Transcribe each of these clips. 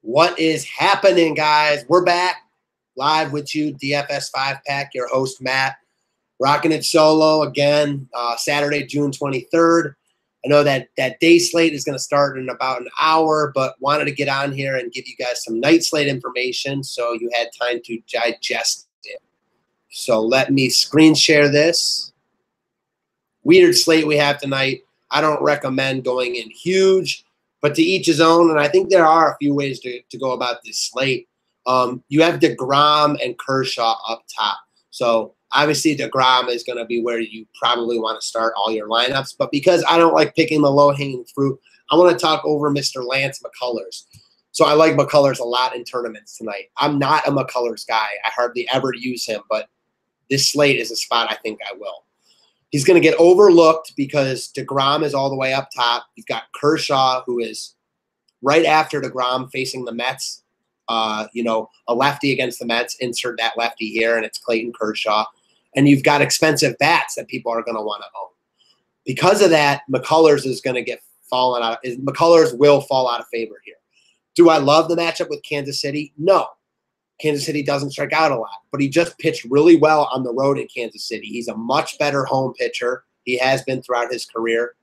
What is happening, guys? We're back live with you, DFS 5-Pack, your host, Matt. Rocking it solo again, Saturday, June 23rd. I know that day slate is going to start in about an hour, but wanted to get on here and give you guys some night slate information so you had time to digest it. So let me screen share this. Weird slate we have tonight. I don't recommend going in huge, but to each his own, and I think there are a few ways to go about this slate. You have DeGrom and Kershaw up top. So obviously DeGrom is going to be where you probably want to start all your lineups. But because I don't like picking the low-hanging fruit, I want to talk over Mr. Lance McCullers. So I like McCullers a lot in tournaments tonight. I'm not a McCullers guy. I hardly ever use him, but this slate is a spot I think I will. He's going to get overlooked because DeGrom is all the way up top. You've got Kershaw, who is right after DeGrom facing the Mets. A lefty against the Mets. Insert that lefty here, and it's Clayton Kershaw. And you've got expensive bats that people are going to want to own. Because of that, McCullers is going to get fallen out. McCullers will fall out of favor here. Do I love the matchup with Kansas City? No. Kansas City doesn't strike out a lot, but he just pitched really well on the road in Kansas City. He's a much better home pitcher. He has been throughout his career.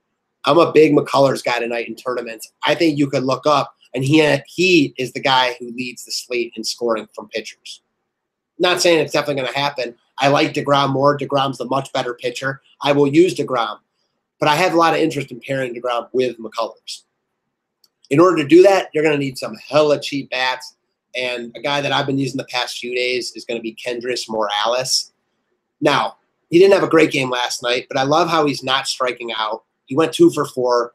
I'm a big McCullers guy tonight in tournaments. I think you could look up, and he is the guy who leads the slate in scoring from pitchers. Not saying it's definitely going to happen. I like DeGrom more. DeGrom's the much better pitcher. I will use DeGrom, but I have a lot of interest in pairing DeGrom with McCullers. In order to do that, you're going to need some hella cheap bats. And a guy that I've been using the past few days is going to be Kendrys Morales. Now, he didn't have a great game last night, but I love how he's not striking out. He went 2 for 4.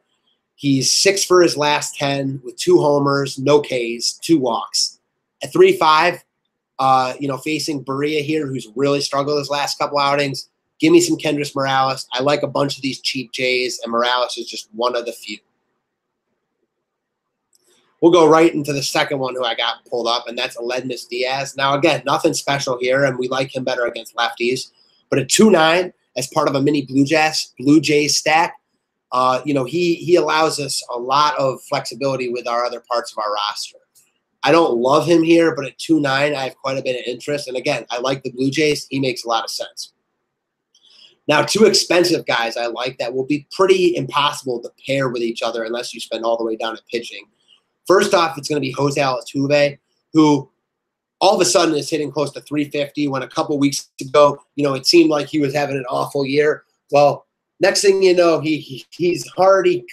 He's 6 for his last 10 with 2 homers, no Ks, 2 walks. At 3.5, facing Berea here, who's really struggled his last couple outings, give me some Kendrys Morales. I like a bunch of these cheap J's, and Morales is just one of the few. We'll go right into the second one who I got pulled up, and that's Aledmys Diaz. Now, again, nothing special here, and we like him better against lefties. But at 2.9, as part of a mini Blue Jays stack, he allows us a lot of flexibility with our other parts of our roster. I don't love him here, but at 2.9, I have quite a bit of interest. And, again, I like the Blue Jays. He makes a lot of sense. Now, 2 expensive guys I like that will be pretty impossible to pair with each other unless you spend all the way down at pitching. First off, it's going to be Jose Altuve, who all of a sudden is hitting close to 350 when a couple weeks ago, it seemed like he was having an awful year. Well, next thing you know, he's already,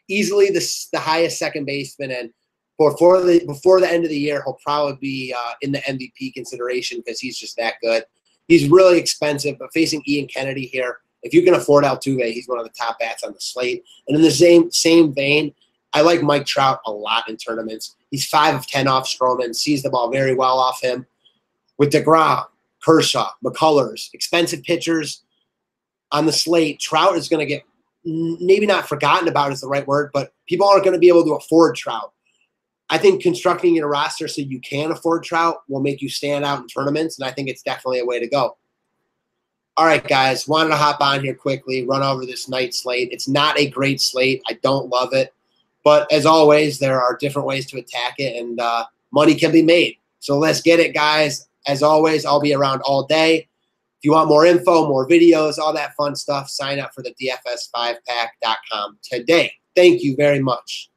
easily the highest second baseman. And before the end of the year, he'll probably be in the MVP consideration because he's just that good. He's really expensive, but facing Ian Kennedy here, if you can afford Altuve, he's one of the top bats on the slate. And in the same vein, I like Mike Trout a lot in tournaments. He's 5 of 10 off Stroman, sees the ball very well off him. With DeGrom, Kershaw, McCullers, expensive pitchers on the slate, Trout is going to get maybe not forgotten about is the right word, but people aren't going to be able to afford Trout. I think constructing your roster so you can afford Trout will make you stand out in tournaments, and I think it's definitely a way to go. All right, guys, wanted to hop on here quickly, run over this night slate. It's not a great slate. I don't love it. But as always, there are different ways to attack it, and money can be made. So let's get it, guys. As always, I'll be around all day. If you want more info, more videos, all that fun stuff, sign up for the DFS5pack.com today. Thank you very much.